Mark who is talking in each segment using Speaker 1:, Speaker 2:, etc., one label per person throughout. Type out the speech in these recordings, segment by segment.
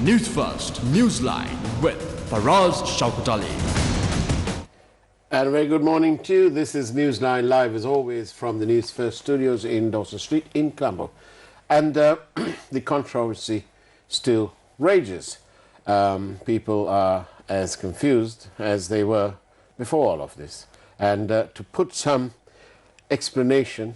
Speaker 1: Newsfirst, Newsline with Faraz, Shauketaly.
Speaker 2: And a very good morning to you. This is Newsline Live, as always, from the Newsfirst studios in Dawson Street in Colombo. And the controversy still rages. People are as confused as they were before all of this. And to put some explanation,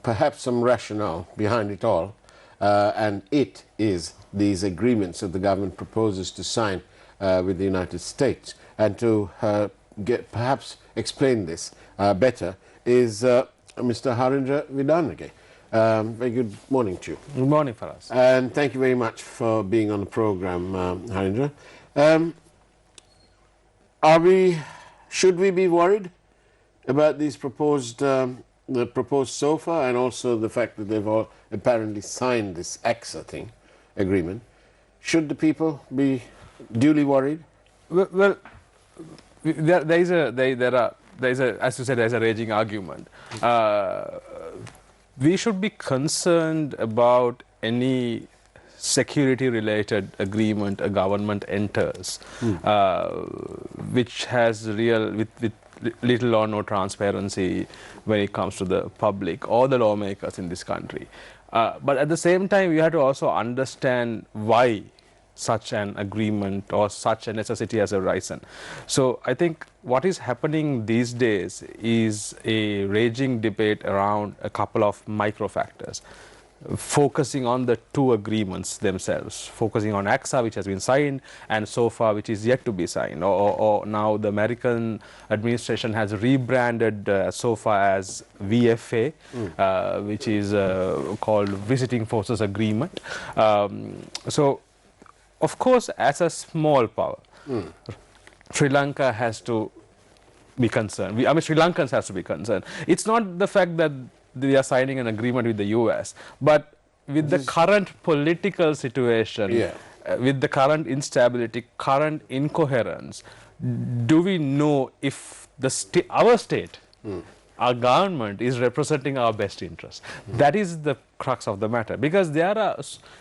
Speaker 2: perhaps some rationale behind it all, and it is these agreements that the government proposes to sign with the United States. And to perhaps explain this better is Mr. Harindra Vidanage. Very good morning to you.
Speaker 3: Good morning, Faraz.
Speaker 2: And thank you very much for being on the program, Harindra. Should we be worried about these proposed SOFA, and also the fact that they've all apparently signed this AXA agreement? Should the people be duly worried?
Speaker 3: Well, there is a, as you said, there is a raging argument. We should be concerned about any security-related agreement a government enters, which has with little or no transparency when it comes to the public or the lawmakers in this country. But at the same time, we have to also understand why such an agreement or such a necessity has arisen. So I think what is happening these days is a raging debate around a couple of micro factors, focusing on the two agreements themselves, focusing on AXA, which has been signed, and SOFA, which is yet to be signed. Or now the American administration has rebranded SOFA as VFA, which is called Visiting Forces Agreement. So, of course, as a small power, Sri Lanka has to be concerned. Sri Lankans has to be concerned. It's not the fact that they are signing an agreement with the US, but with the current political situation, with the current instability, current incoherence, do we know if our state, our government is representing our best interests? That is the crux of the matter, because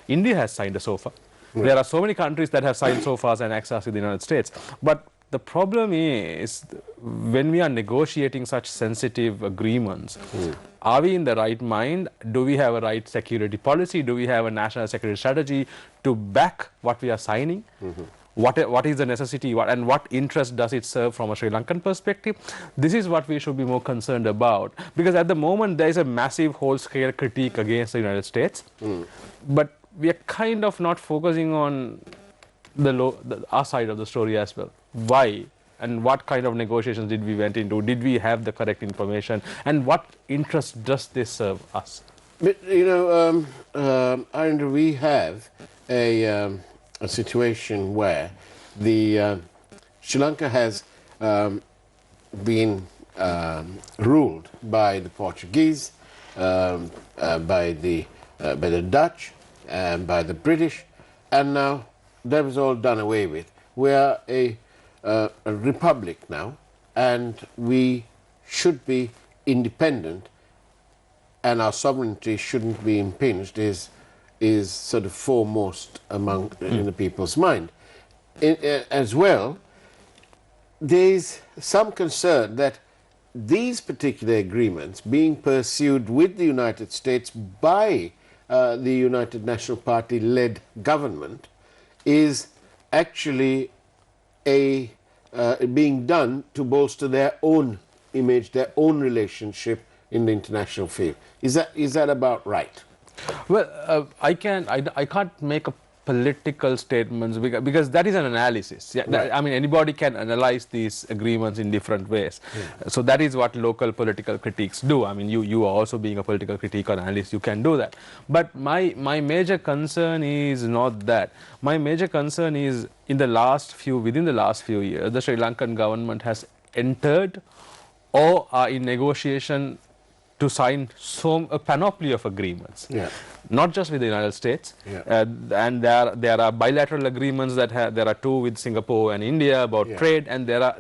Speaker 3: India has signed a SOFA. There are so many countries that have signed SOFAs and AXAs with the United States. But the problem is, when we are negotiating such sensitive agreements, are we in the right mind? Do we have a right security policy? Do we have a national security strategy to back what we are signing? What is the necessity, and what interest does it serve from a Sri Lankan perspective? This is what we should be more concerned about, because at the moment there is a massive whole-scale critique against the United States, but we are kind of not focusing on our side of the story as well. Why and what kind of negotiations did we went into? Did we have the correct information? And what interest does this serve us?
Speaker 2: But, Arindra, we have a situation where Sri Lanka has been ruled by the Portuguese, by the Dutch, and by the British, and now that was all done away with. We are a republic now, and we should be independent, and our sovereignty shouldn't be impinged, is sort of foremost in the people's mind. As well, there is some concern that these particular agreements being pursued with the United States by the United National Party-led government is actually being done to bolster their own image, their own relationship in the international field. Is that about right?
Speaker 3: Well, I can't make a political statements because that is an analysis. Yeah,
Speaker 2: right.
Speaker 3: Anybody can analyze these agreements in different ways. So that is what local political critics do. You are also being a political critic or analyst, you can do that. But my major concern is not that. My major concern is within the last few years, the Sri Lankan government has entered or are in negotiation to sign a panoply of agreements, not just with the United States, and there are bilateral agreements there are two with Singapore and India about trade, and there are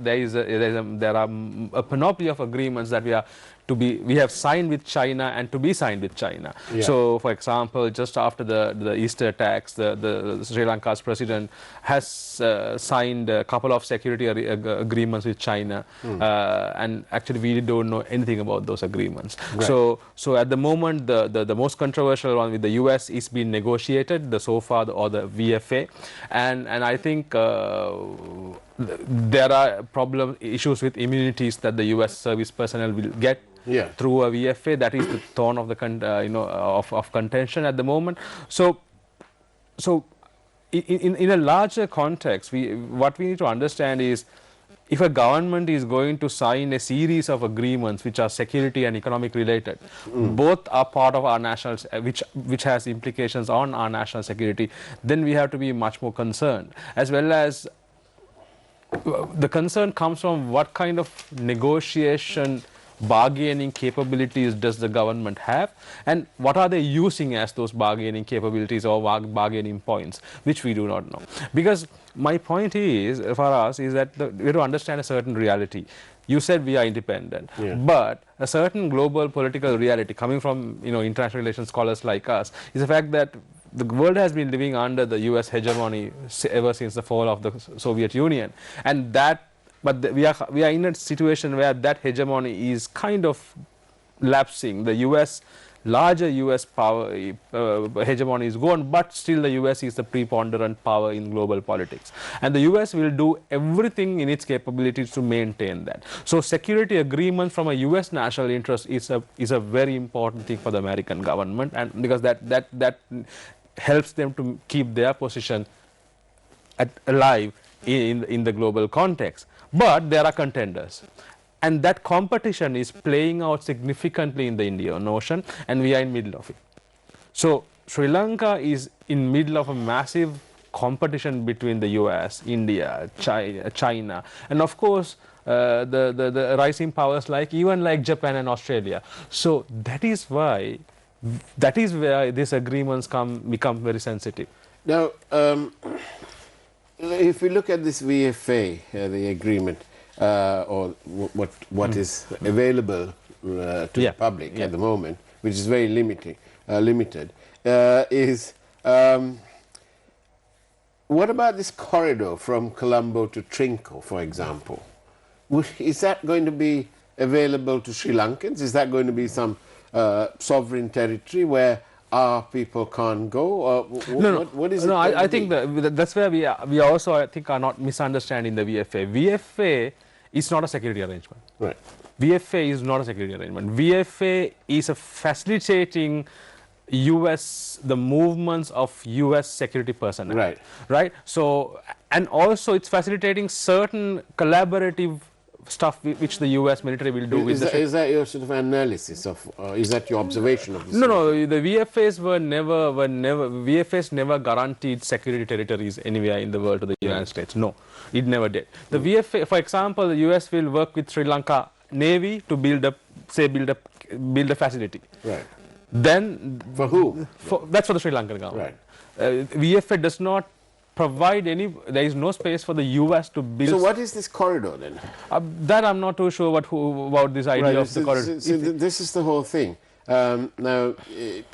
Speaker 3: a panoply of agreements that we are we have signed with China and to be signed with China.
Speaker 2: Yeah.
Speaker 3: So, for example, just after the Easter attacks, the Sri Lanka's president has signed a couple of security agreements with China, and actually we don't know anything about those agreements.
Speaker 2: Right.
Speaker 3: So at the moment, the most controversial one with the US is being negotiated, the SOFA or the VFA, and I think there are issues with immunities that the US service personnel will get through a VFA. That is the thorn of the of contention at the moment. So in a larger context, what we need to understand is, if a government is going to sign a series of agreements which are security and economic related, both are part of our national, which has implications on our national security, then we have to be much more concerned. As well as the concern comes from what kind of negotiation, bargaining capabilities does the government have, and what are they using as those bargaining capabilities or bargaining points, which we do not know. Because my point is, Faraz, is that we have to understand a certain reality. You said we are independent, but a certain global political reality coming from international relations scholars like us is the fact that the world has been living under the US hegemony ever since the fall of the Soviet Union, and we are in a situation where that hegemony is kind of lapsing. The larger US power hegemony is gone, but still the US is the preponderant power in global politics, and the US will do everything in its capabilities to maintain that. So security agreements from a US national interest is a very important thing for the American government, and because that helps them to keep their position alive in the global context. But there are contenders, and that competition is playing out significantly in the Indian Ocean, and we are in middle of it. So Sri Lanka is in middle of a massive competition between the US, India, China, and of course the rising powers like Japan and Australia. So that is where these agreements become very sensitive.
Speaker 2: Now, if we look at this VFA, the agreement, or what is available to the public at the moment, which is very limited, is what about this corridor from Colombo to Trinco, for example? Is that going to be available to Sri Lankans? Is that going to be some sovereign territory where our people can't go? Or what is it?
Speaker 3: No, I think that's where we also, I think, are not misunderstanding the VFA. VFA is not a security arrangement.
Speaker 2: Right.
Speaker 3: VFA is not a security arrangement. VFA is a facilitating the movements of US security personnel.
Speaker 2: Right.
Speaker 3: Right. So, and also it's facilitating certain collaborative stuff which the US military will do. Is
Speaker 2: that your sort of analysis of, is that your observation of this?
Speaker 3: No, the VFAs VFAs never guaranteed security territories anywhere in the world to the United States. No, it never did. The VFA, for example, the US will work with Sri Lanka Navy to build a facility.
Speaker 2: Right.
Speaker 3: Then
Speaker 2: for who?
Speaker 3: That's for the Sri Lankan government.
Speaker 2: Right.
Speaker 3: VFA does not provide there is no space for the US to build.
Speaker 2: So what is this corridor then?
Speaker 3: That I'm not too sure about this idea of the corridor.
Speaker 2: This is the whole thing. Now,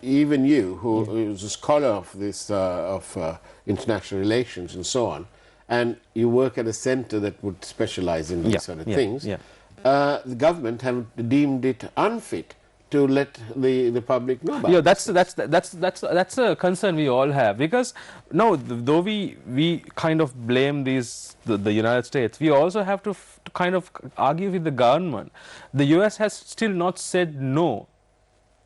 Speaker 2: even you, who is a scholar of this, international relations and so on, and you work at a center that would specialize in these sort of things, the government have deemed it unfit to let the public know about.
Speaker 3: Yeah, that's a concern we all have, because now, though we kind of blame the United States, we also have to kind of argue with the government. The US has still not said no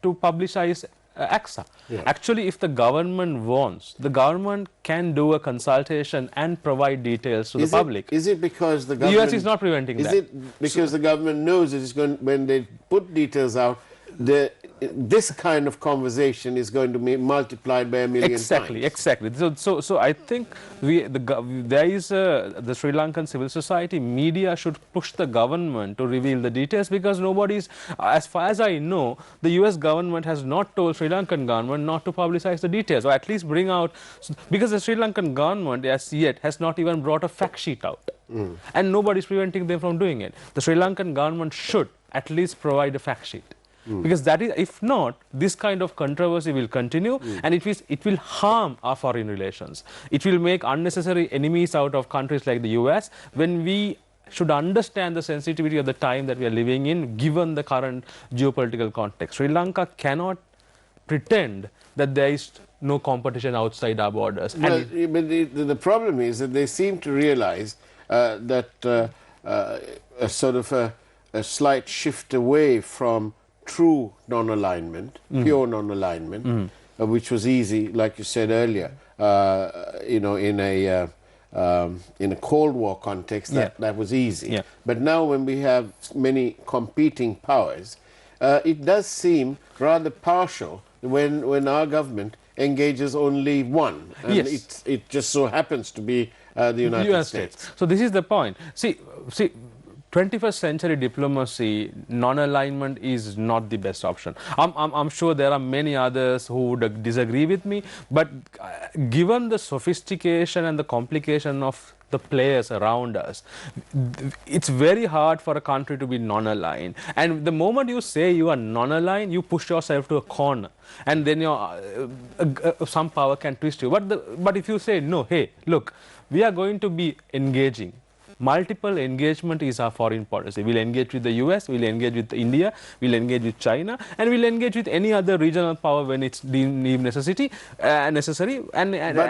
Speaker 3: to publicize AXA.
Speaker 2: Yeah.
Speaker 3: Actually, if the government wants, the government can do a consultation and provide details to the public.
Speaker 2: Is it because the government...
Speaker 3: The US is not preventing that.
Speaker 2: Is it because the government knows it is going, when they put details out, this kind of conversation is going to be multiplied by a million times?
Speaker 3: Exactly. So I think the Sri Lankan civil society media should push the government to reveal the details, because nobody's, as far as I know, the US government has not told Sri Lankan government not to publicize the details, or at least bring out, because the Sri Lankan government as yet has not even brought a fact sheet out, and nobody's preventing them from doing it. The Sri Lankan government should at least provide a fact sheet. Because that is, if not, this kind of controversy will continue and it will harm our foreign relations. It will make unnecessary enemies out of countries like the US, when we should understand the sensitivity of the time that we are living in, given the current geopolitical context. Sri Lanka cannot pretend that there is no competition outside our borders.
Speaker 2: Well, but the problem is that they seem to realize that a sort of a slight shift away from true non-alignment, pure non-alignment, which was easy, like you said earlier, you know, in a Cold War context, that was easy.
Speaker 3: Yeah.
Speaker 2: But now when we have many competing powers, it does seem rather partial when our government engages only one, and it just so happens to be the United States.
Speaker 3: So this is the point. See, 21st century diplomacy, non-alignment is not the best option. I'm sure there are many others who would disagree with me, but given the sophistication and the complication of the players around us, it's very hard for a country to be non-aligned. And the moment you say you are non-aligned, you push yourself to a corner, and then some power can twist you. But if you say, no, hey, look, we are going to be engaging. Multiple engagement is our foreign policy. We'll engage with the US, we'll engage with India, we'll engage with China, and we'll engage with any other regional power when it's deemed necessary. But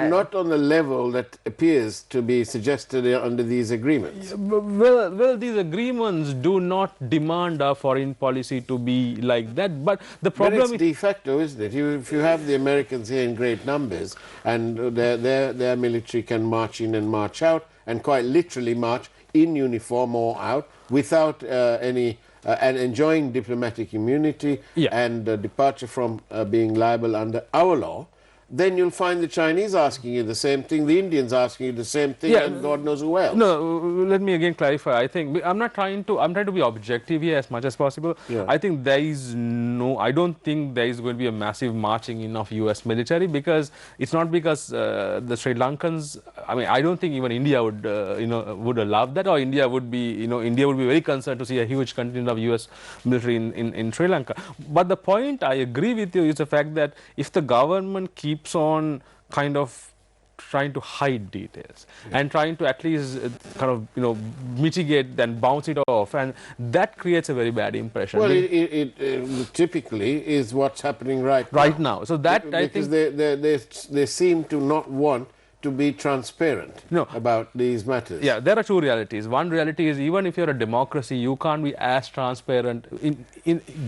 Speaker 2: not on the level that appears to be suggested under these agreements.
Speaker 3: Well, these agreements do not demand our foreign policy to be like that. But the problem
Speaker 2: is de facto, isn't it? If you have the Americans here in great numbers, and their military can march in and march out, and quite literally march in uniform or out without any and enjoying diplomatic immunity and departure from being liable under our law, then you'll find the Chinese asking you the same thing, the Indians asking you the same thing, and God knows who else.
Speaker 3: No, let me again clarify. I think I'm trying to be objective here as much as possible. I think I don't think there is going to be a massive marching in of US military, because it's not because the Sri Lankans, I mean, I don't think even India would would allow that, or India would be very concerned to see a huge contingent of US military in Sri Lanka. But the point I agree with you is the fact that if the government keeps on kind of trying to hide details and trying to at least kind of mitigate and bounce it off, and that creates a very bad impression.
Speaker 2: Well, it typically is what's happening right
Speaker 3: now. So that
Speaker 2: because they seem to not want to be transparent about these matters.
Speaker 3: Yeah, there are two realities. One reality is, even if you're a democracy, you can't be as transparent.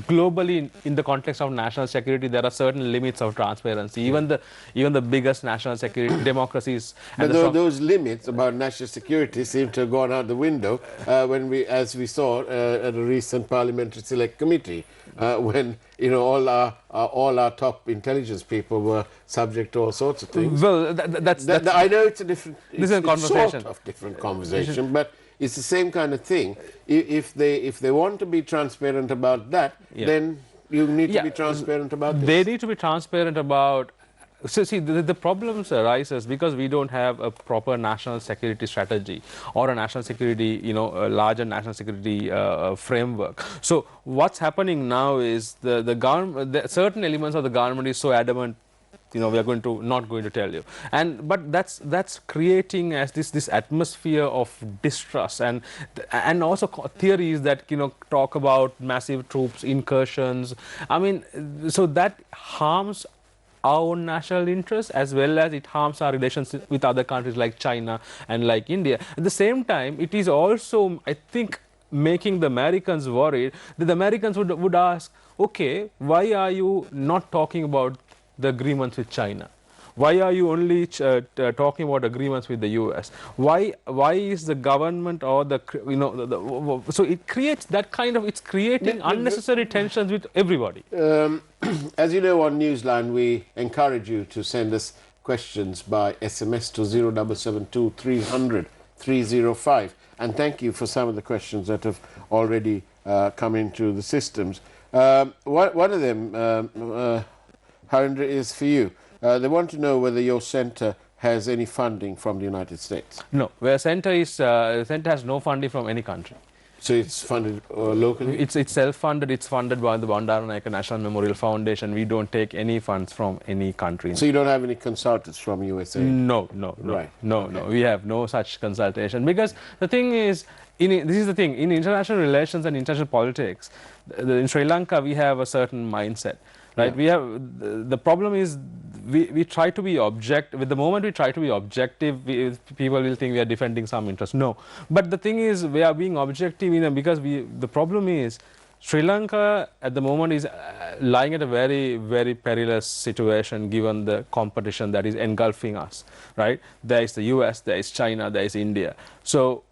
Speaker 3: Globally, in the context of national security, there are certain limits of transparency. Even the biggest national security democracies.
Speaker 2: But those limits about national security seem to have gone out the window as we saw at a recent parliamentary select committee, when all our top intelligence people were subject to all sorts of things.
Speaker 3: Well,
Speaker 2: I know it's a different,
Speaker 3: conversation.
Speaker 2: Sort of different conversation, but it's the same kind of thing. If they want to be transparent about that, then you need to be transparent about this.
Speaker 3: They need to be transparent about. So see, the problems arises because we don't have a proper national security strategy or a national security, a larger national security framework. So what's happening now is the government, certain elements of the government is so adamant, we are not going to tell you, but that's creating as this atmosphere of distrust and also theories that talk about massive troops incursions. I mean, so that harms our own national interests, as well as it harms our relations with other countries like China and like India. At the same time, it is also, I think, making the Americans worried that the Americans would ask, okay, why are you not talking about the agreements with China? Why are you only talking about agreements with the US? Why is the government or so it creates that kind of, it's creating unnecessary tensions with everybody.
Speaker 2: As you know, on Newsline, we encourage you to send us questions by SMS to 0772 300 305. And thank you for some of the questions that have already come into the systems. One of them, Harindra, is for you. They want to know whether your centre has any funding from the United States.
Speaker 3: No, where centre has no funding from any country.
Speaker 2: So it's funded locally?
Speaker 3: It's self-funded. It's funded by the Bandaranaike National Memorial Foundation. We don't take any funds from any country.
Speaker 2: So you don't have any consultants from USA?
Speaker 3: No.
Speaker 2: Right.
Speaker 3: No.
Speaker 2: Okay.
Speaker 3: We have no such consultation, because the thing is, this is the thing, in international relations and international politics, in Sri Lanka we have a certain mindset, right?
Speaker 2: Yeah.
Speaker 3: We have, the problem is, we try to be objective. With the moment we try to be objective, people will think we are defending some interest. No, but the thing is, we are being objective, because the problem is, Sri Lanka at the moment is lying at a very, very perilous situation given the competition that is engulfing us, right? There is the US, there is China, there is India. So,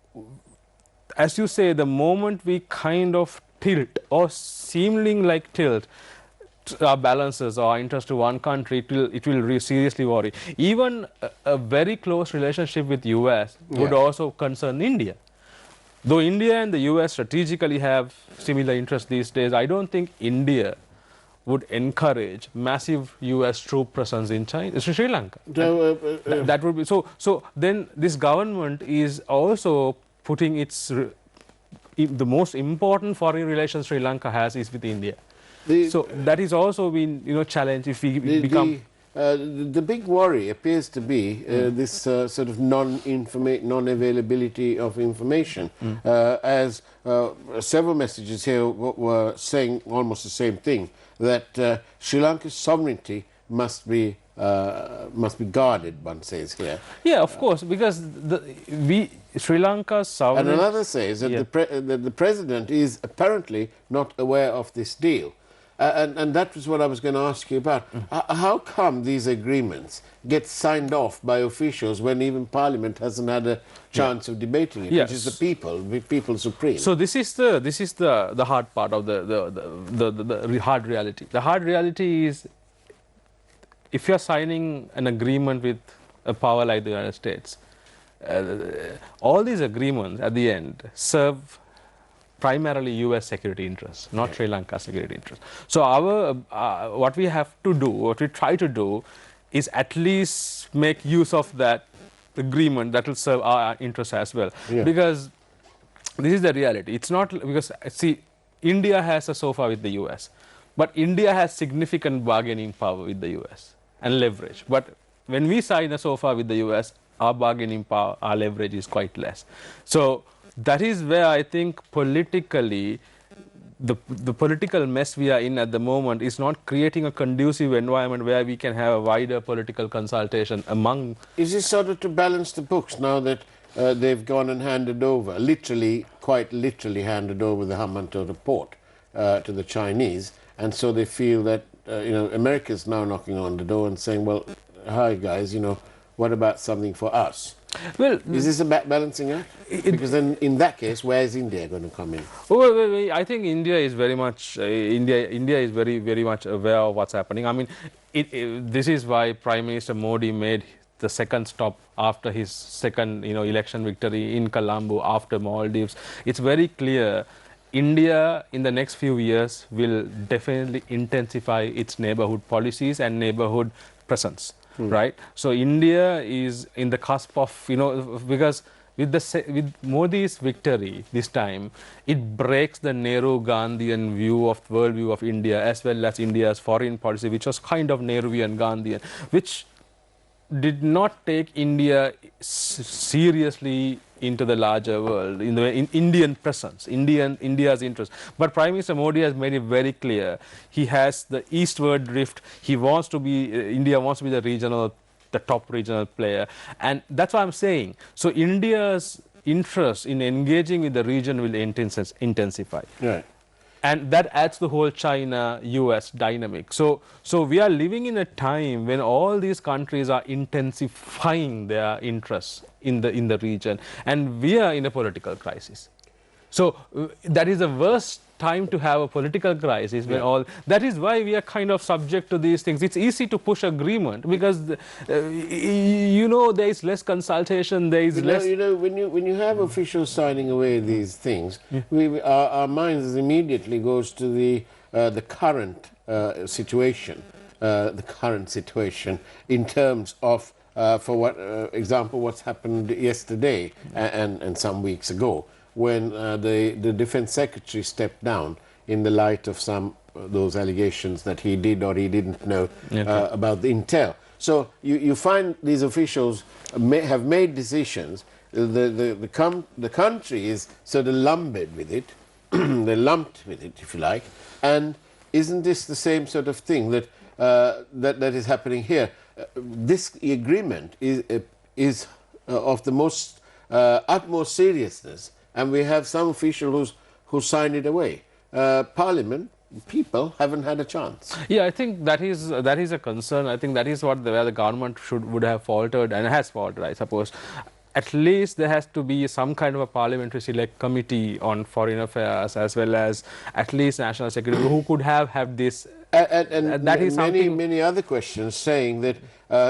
Speaker 3: as you say, the moment we kind of tilt, or seeming like tilt, our balances or our interest to one country, it will seriously worry. Even a very close relationship with US would also concern India. Though India and the US strategically have similar interests these days, I don't think India would encourage massive US troop presence in China, Sri Lanka. That would be so. So then this government is also putting the most important foreign relations Sri Lanka has is with India. So that is also been challenged if we become.
Speaker 2: The big worry appears to be this sort of non-availability of information, as several messages here were saying almost the same thing, that Sri Lanka's sovereignty must be guarded, one says here.
Speaker 3: Yeah, of course, because Sri Lanka's sovereignty.
Speaker 2: And another says that the president is apparently not aware of this deal. And that was what I was going to ask you about. How come these agreements get signed off by officials when even Parliament hasn't had a chance of debating it, which is the people supreme?
Speaker 3: So this is the hard part of the hard reality. The hard reality is, if you are signing an agreement with a power like the United States, all these agreements at the end serve primarily US security interests, not Sri Lanka security interests. So what we have to do, what we try to do, is at least make use of that agreement that will serve our interests as well.
Speaker 2: Yeah.
Speaker 3: Because this is the reality. It's not because, see, India has a SOFA with the US, but India has significant bargaining power with the US and leverage. But when we sign a SOFA with the US, our bargaining power, our leverage is quite less. So that is where I think politically, the political mess we are in at the moment is not creating a conducive environment where we can have a wider political consultation among.
Speaker 2: Is this sort of to balance the books now that they've gone and handed over, quite literally handed over the Hambantota port to the Chinese, and so they feel that America's now knocking on the door and saying, well, hi guys, what about something for us?
Speaker 3: Well,
Speaker 2: is this a balancing act? Because then, in that case, where is India going to come in?
Speaker 3: Well, I think India is very much India is very, very much aware of what's happening. I mean, this is why Prime Minister Modi made the second stop after his second, election victory in Colombo, after Maldives. It's very clear. India in the next few years will definitely intensify its neighborhood policies and neighborhood presence. Right, so India is in the cusp of, because with Modi's victory this time, it breaks the Nehru-Gandhian worldview of India, as well as India's foreign policy, which was kind of Nehruvian Gandhian, which did not take India seriously into the larger world, in Indian presence, India's interest. But Prime Minister Modi has made it very clear. He has the eastward drift. He wants to be, India wants to be the top regional player. And that's what I'm saying. So India's interest in engaging with the region will intensify.
Speaker 2: Right.
Speaker 3: And that adds the whole China-US dynamic. So we are living in a time when all these countries are intensifying their interests in the region, and we are in a political crisis. So that is the worst time to have a political crisis when that is why we are kind of subject to these things. It's easy to push agreement because there is less consultation, there is less.
Speaker 2: When you have officials signing away these things, our minds immediately goes to the current situation, in terms of for example, what's happened yesterday and some weeks ago. when the defense secretary stepped down in the light of some those allegations that he did or he didn't know about the intel. So you find these officials have made decisions. The country is sort of lumbered with it, they're lumped with it, if you like. And isn't this the same sort of thing that that is happening here? This agreement is of the most utmost seriousness, and we have some official who signed it away. Parliament, people haven't had a chance.
Speaker 3: Yeah, I think that is a concern. I think that is where the government would have faltered and has faltered, I suppose. At least there has to be some kind of a parliamentary select committee on foreign affairs, as well as at least national security, who could have this.
Speaker 2: And
Speaker 3: that is
Speaker 2: many other questions saying that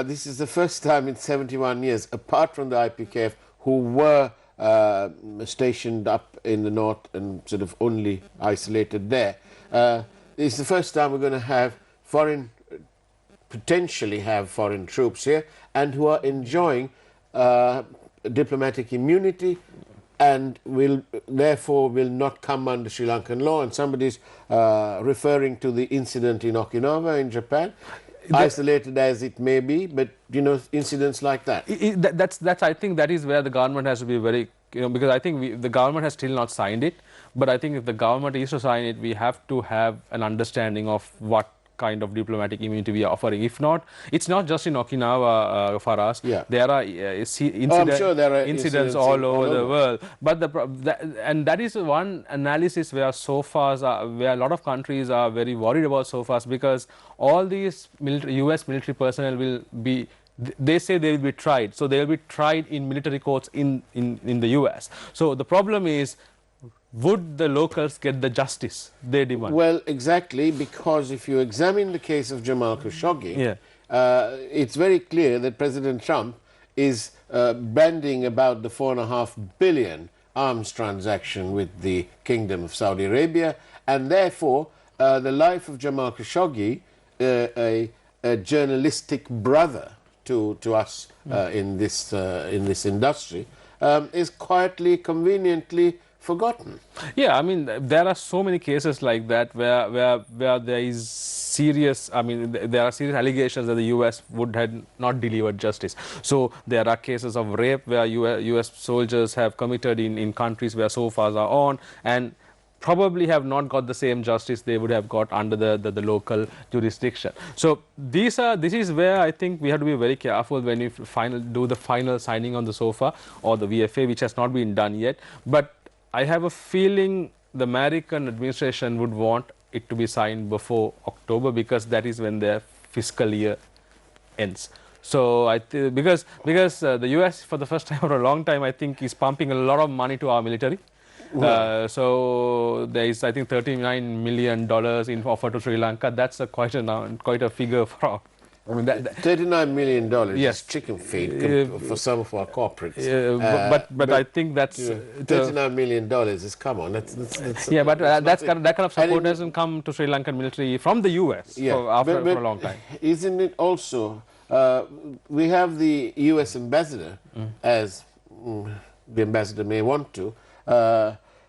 Speaker 2: this is the first time in 71 years, apart from the IPKF, who were stationed up in the north and sort of only isolated there. It's the first time we're going to have potentially have foreign troops here, and who are enjoying diplomatic immunity and therefore will not come under Sri Lankan law. And somebody's referring to the incident in Okinawa in Japan, isolated as it may be, but you know, incidents like that.
Speaker 3: That's I think that is where the government has to be very, because I think the government has still not signed it, but I think if the government is to sign it, we have to have an understanding of what kind of diplomatic immunity we are offering. If not, it's not just in Okinawa, Faraz.
Speaker 2: Yeah.
Speaker 3: There are
Speaker 2: I'm sure there are
Speaker 3: incidents all over the world. But and that is one analysis where SOFAs where a lot of countries are very worried about SOFAs, because all these US military personnel will be, they say they will be tried. So they will be tried in military courts in the US. So the problem is, would the locals get the justice they demand?
Speaker 2: Well, exactly, because if you examine the case of Jamal Khashoggi, it's very clear that President Trump is branding about the $4.5 billion arms transaction with the Kingdom of Saudi Arabia, and therefore the life of Jamal Khashoggi, a journalistic brother to us in this industry, is quietly, conveniently forgotten.
Speaker 3: Yeah, I mean, there are so many cases like that where there is serious, I mean, there are serious allegations that the US would have not delivered justice. So there are cases of rape where US soldiers have committed in countries where SOFAs are on, and probably have not got the same justice they would have got under the local jurisdiction. So this is where I think we have to be very careful when you do the final signing on the SOFA or the VFA, which has not been done yet. But I have a feeling the American administration would want it to be signed before October, because that is when their fiscal year ends. So because the US, for the first time for a long time, I think, is pumping a lot of money to our military. So there is, I think, $39 million in offer to Sri Lanka. That's quite a figure for. I mean,
Speaker 2: $39 million is chicken feed for some of our corporates.
Speaker 3: But I think that's
Speaker 2: $39 million is, come on. That's
Speaker 3: yeah, but that kind of support hasn't come to Sri Lankan military from the US for a long time.
Speaker 2: Isn't it also, we have the US ambassador, as the ambassador may want to,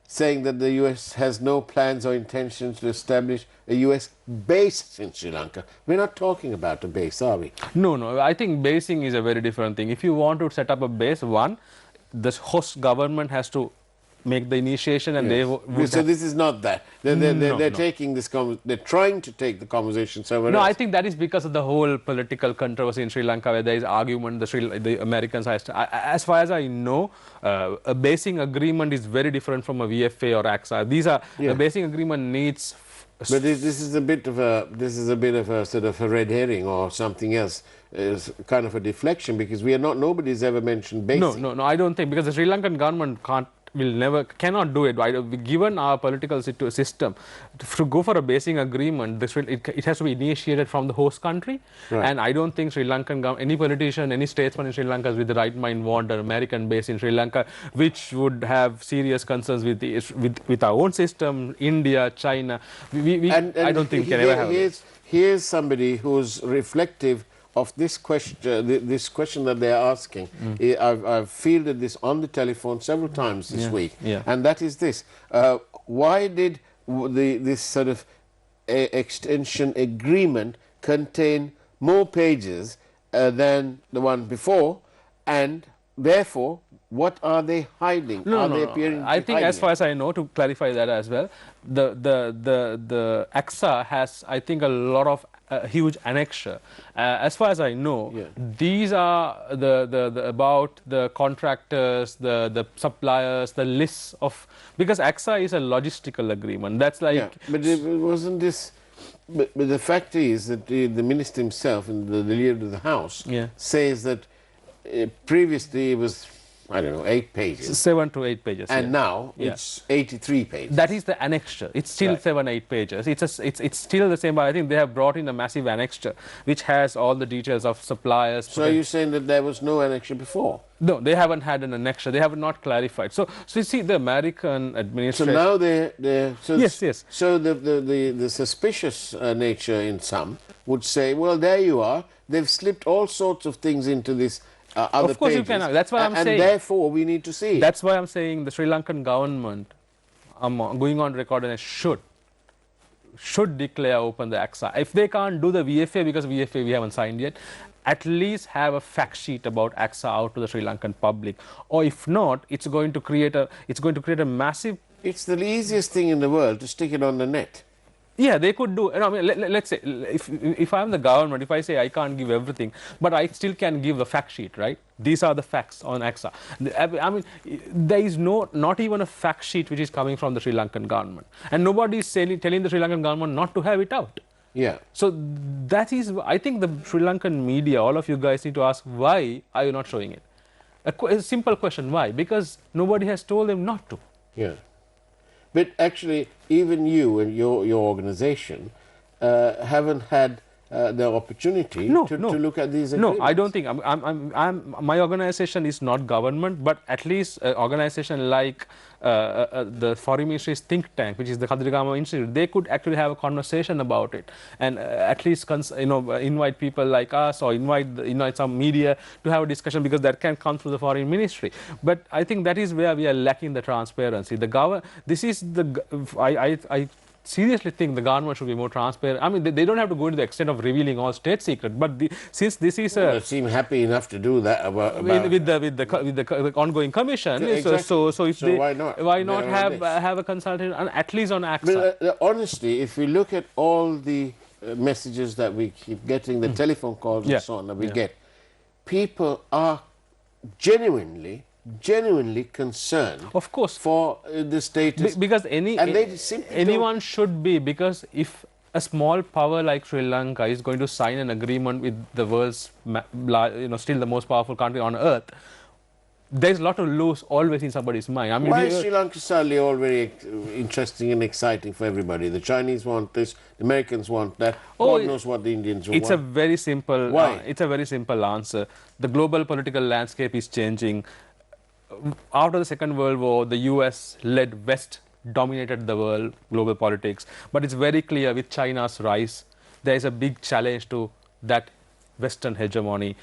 Speaker 2: saying that the US has no plans or intentions to establish a US base in Sri Lanka. We're not talking about a base, are we?
Speaker 3: No. I think basing is a very different thing. If you want to set up a base, the host government has to make the initiation, and
Speaker 2: so this is not that. They're taking this. They're trying to take the conversation somewhere else.
Speaker 3: No, I think that is because of the whole political controversy in Sri Lanka, where there is argument the Americans have. As far as I know, a basing agreement is very different from a VFA or AXA. These are a basing agreement needs.
Speaker 2: But this is a bit of a sort of a red herring or something else. Is kind of a deflection, because nobody's ever mentioned basing.
Speaker 3: No, I don't think, because the Sri Lankan government cannot do it. Right? Given our political system, to go for a basing agreement, it has to be initiated from the host country. Right. And I don't think Sri Lankan government, any politician, any statesman in Sri Lanka with the right mind want an American base in Sri Lanka, which would have serious concerns with our own system, India, China. I don't think we can ever have it.
Speaker 2: Here's somebody who's reflective of this question, this question that they are asking, I've fielded this on the telephone several times this week, and that is this: why did this sort of extension agreement contain more pages than the one before, and therefore, what are they hiding? Are they appearing to
Speaker 3: I
Speaker 2: be
Speaker 3: think, as
Speaker 2: hiding
Speaker 3: far
Speaker 2: it?
Speaker 3: as I know, to clarify that as well, the AXA has, I think, a lot of huge annexure. As far as I know, these are about the contractors, the suppliers, the lists of, because AXA is a logistical agreement. That's like,
Speaker 2: but wasn't this? But the fact is that the minister himself and the leader of the House says that previously it was, I don't know, 8 pages.
Speaker 3: 7 to 8 pages.
Speaker 2: And now it's 83 pages.
Speaker 3: That is the annexure. It's still 7, 8 pages. It's still the same, but I think they have brought in a massive annexure which has all the details of suppliers.
Speaker 2: So you're saying that there was no annexure before?
Speaker 3: No, they haven't had an annexure. They have not clarified. So you see, the American administration.
Speaker 2: So now they're so
Speaker 3: yes.
Speaker 2: So the suspicious nature in some would say, well, there you are. They've slipped all sorts of things into this. Other
Speaker 3: of course
Speaker 2: pages,
Speaker 3: you can. That's what I'm saying.
Speaker 2: And therefore we need to see.
Speaker 3: That's why I'm saying the Sri Lankan government, going on record, and should declare open the AXA. If they can't do the VFA, because VFA we haven't signed yet, at least have a fact sheet about AXA out to the Sri Lankan public. Or if not, it's going to create a massive.
Speaker 2: It's the easiest thing in the world to stick it on the net.
Speaker 3: Yeah, they could do. I mean, let's say if I'm the government, if I say I can't give everything, but I still can give a fact sheet, right? These are the facts on AXA. I mean, there is not even a fact sheet which is coming from the Sri Lankan government, and nobody is telling the Sri Lankan government not to have it out.
Speaker 2: Yeah.
Speaker 3: So that is, I think, the Sri Lankan media. All of you guys need to ask, why are you not showing it? A simple question: why? Because nobody has told them not to.
Speaker 2: Yeah. But actually, even you and your organization haven't had the opportunity to look at these agreements.
Speaker 3: No, I don't think. My organization is not government, but at least an organization like the Foreign Ministry's think tank, which is the Kadirigama Institute, they could actually have a conversation about it, and at least invite people like us, or invite some media to have a discussion, because that can come through the Foreign Ministry. But I think that is where we are lacking the transparency. I seriously think the government should be more transparent. I mean, they don't have to go to the extent of revealing all state secrets, but since this is
Speaker 2: they seem happy enough to do that
Speaker 3: with the ongoing commission.
Speaker 2: Exactly.
Speaker 3: So if
Speaker 2: so why not
Speaker 3: have a consultation at least on AXA?
Speaker 2: But honestly, if we look at all the messages that we keep getting, the telephone calls and so on that we get, people are genuinely concerned,
Speaker 3: of course,
Speaker 2: for the status,
Speaker 3: because anyone
Speaker 2: don't.
Speaker 3: should be, because if a small power like Sri Lanka is going to sign an agreement with the world's still the most powerful country on earth, there's a lot to lose always in somebody's mind. I mean,
Speaker 2: why is Sri Lanka suddenly all very interesting and exciting for everybody? The Chinese want this, the Americans want that. God knows what the Indians want.
Speaker 3: It's a very simple.
Speaker 2: Why?
Speaker 3: It's a very simple answer. The global political landscape is changing. After the Second World War, the US-led West dominated the world, global politics. But it's very clear with China's rise, there is a big challenge to that Western hegemony.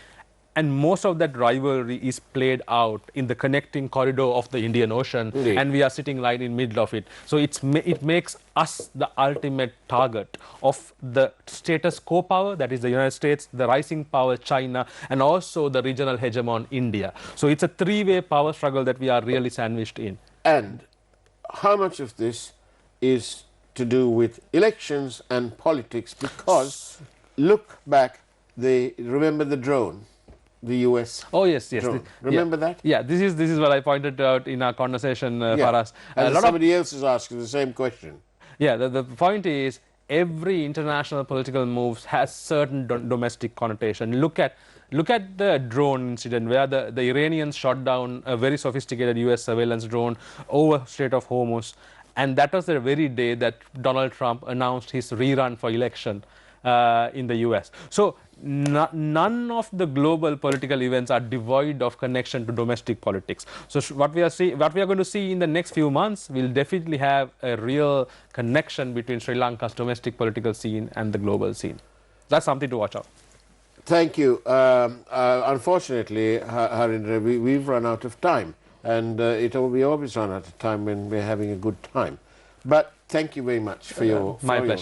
Speaker 3: And most of that rivalry is played out in the connecting corridor of the Indian Ocean, and we are sitting right in the middle of it. So it makes us the ultimate target of the status quo power, that is the United States, the rising power China, and also the regional hegemon India. So it's a three-way power struggle that we are really sandwiched in.
Speaker 2: And how much of this is to do with elections and politics? Because look back, remember the drone? The US.
Speaker 3: Oh yes.
Speaker 2: Remember that?
Speaker 3: Yeah, this is what I pointed out in our conversation, Faraz.
Speaker 2: And somebody else is asking the same question.
Speaker 3: Yeah, the point is, every international political move has certain domestic connotation. Look at the drone incident where the Iranians shot down a very sophisticated US surveillance drone over Strait of Hormuz, and that was the very day that Donald Trump announced his rerun for election in the US. So none of the global political events are devoid of connection to domestic politics. So what we are going to see in the next few months will definitely have a real connection between Sri Lanka's domestic political scene and the global scene. That's something to watch out.
Speaker 2: Thank you. Unfortunately, Harindra, we've run out of time, and we always run out of time when we're having a good time. But thank you very much for your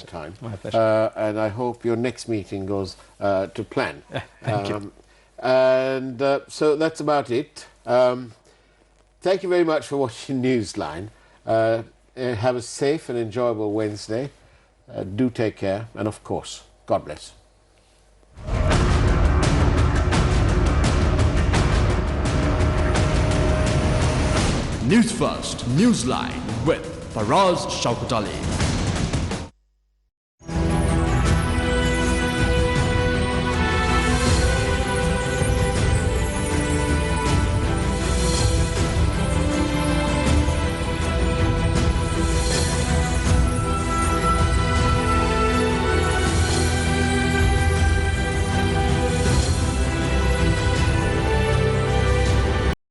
Speaker 2: time.
Speaker 3: My pleasure.
Speaker 2: And I hope your next meeting goes to plan.
Speaker 3: Thank you.
Speaker 2: And so that's about it. Thank you very much for watching Newsline. Have a safe and enjoyable Wednesday. Do take care, and of course, God bless.
Speaker 1: News First, Newsline with Faraz Shauketaly.